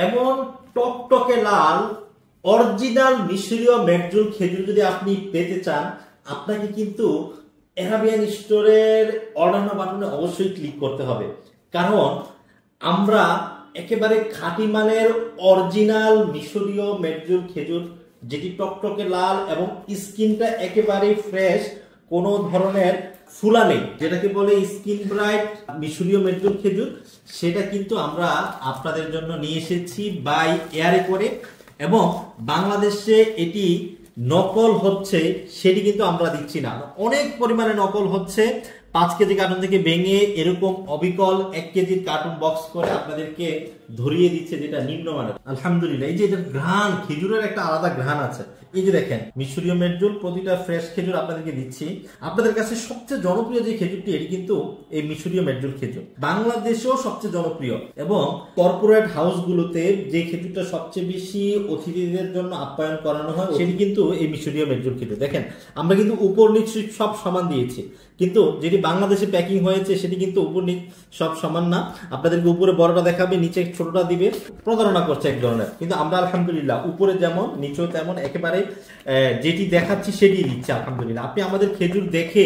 এমন টকটকে লাল অরিজিনাল মিশরীয় মেকজুল খেজুর যদি আপনি পেতে চান, আপনাকে কিন্তু এরাবিয়ান স্টোরের অর্ডার নাও বাটনে অবশ্যই ক্লিক করতে হবে। কারণ আমরা একেবারে খাঁটি মানের অরিজিনাল মিশরীয় মেকজুল খেজুর, যেটি টকটকে লাল এবং স্কিনটা একেবারে ফ্রেশ, কোনো ধরনের ফুলা নেই, যেটাকে বলে স্কিন ব্রাইট মিশরীয় মেকজুল খেজুর, সেটা কিন্তু আমরা আপনাদের জন্য নিয়ে এসেছি বাই এয়ারে করে। এবং বাংলাদেশে এটি নকল হচ্ছে সেটি কিন্তু আমরা দিচ্ছি না, অনেক পরিমাণে নকল হচ্ছে। 5 কেজি কার্টুন থেকে ভেঙে এরকম অবিকল 1 কেজির কার্টুন বক্স করে আপনাদেরকে ধরিয়ে দিচ্ছে, যেটা নিম্নমানের। আলহামদুলিল্লাহ, এই যে এটার ঘ্রাণ, খেজুরের একটা আলাদা ঘ্রাণ আছে। এই যে দেখেন মিশরীয় মেকজুল, প্রতিটা ফ্রেশ খেজুর আপনাদেরকে দিচ্ছি। আপনাদের কাছে সবচেয়ে জনপ্রিয় যে খেজুরটি, এটি কিন্তু এই মিশরীয় মেকজুল খেজুর, বাংলাদেশেও সবচেয়ে জনপ্রিয়। এবং কর্পোরেট হাউসগুলোতে যে খেজুরটা সবচেয়ে বেশি অতিথিদের জন্য আপ্যায়ন করানো হয়, সেটি কিন্তু এই মিশরীয় মেকজুল খেজুর। দেখেন আমরা কিন্তু উপর নিচ সব সমান দিয়েছি, কিন্তু যেটি বাংলাদেশে প্যাকিং হয়েছে সেটি কিন্তু উপর নিচ সব সমান না। আপনাদেরকে উপরে বড়টা দেখাবে, নিচে ছোটটা দিবে, প্রতারণা করছে এক ধরনের। কিন্তু আমরা আলহামদুলিল্লাহ উপরে যেমন নিচেও তেমন, একেবারে যেটি দেখাচ্ছি সেটি দিচ্ছি আলহামদুলিল্লাহ। আপনি আমাদের খেজুর দেখে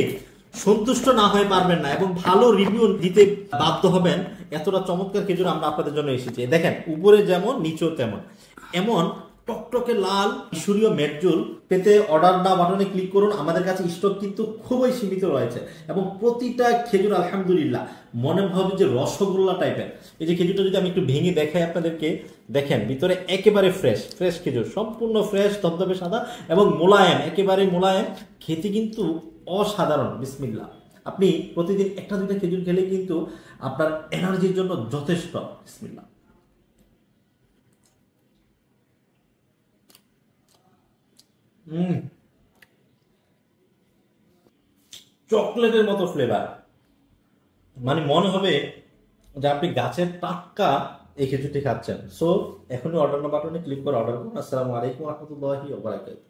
সন্তুষ্ট না হয়ে পারবেন না এবং ভালো রিভিউ দিতে বাধ্য হবেন। এতটা চমৎকার খেজুর আমরা আপনাদের জন্য এসেছি। দেখেন উপরে যেমন নিচেও তেমন, এমন টকটকে লাল মিশরীয় মেকজুল পেতে অর্ডার নাও বাটনে ক্লিক করুন। আমাদের কাছে স্টক কিন্তু খুবই সীমিত রয়েছে এবং প্রতিটা খেজুর আলহামদুলিল্লাহ মনে হবে যে রসগোল্লা টাইপের। এই যে খেজুরটা যদি আমি একটু ভেঙে দেখাই আপনাদেরকে, দেখেন ভিতরে একেবারে ফ্রেশ খেজুর, সম্পূর্ণ ফ্রেশ, ধবধবে সাদা এবং মোলায়েম, একেবারে মোলায়েম, খেতে কিন্তু অসাধারণ। বিসমিল্লাহ, আপনি প্রতিদিন 1-2টা খেজুর খেলে কিন্তু আপনার এনার্জির জন্য যথেষ্ট। বিসমিল্লাহ। চকলেটের মতো ফ্লেভার, মানে মনে হবে যে আপনি গাছের টাটকা এই খেজুরটি খাচ্ছেন। সো এখনই অর্ডার বাটনে ক্লিক করে অর্ডার করুন। আসসালামু আলাইকুম ওয়া রাহমাতুল্লাহি ওয়া বারাকাতুহু।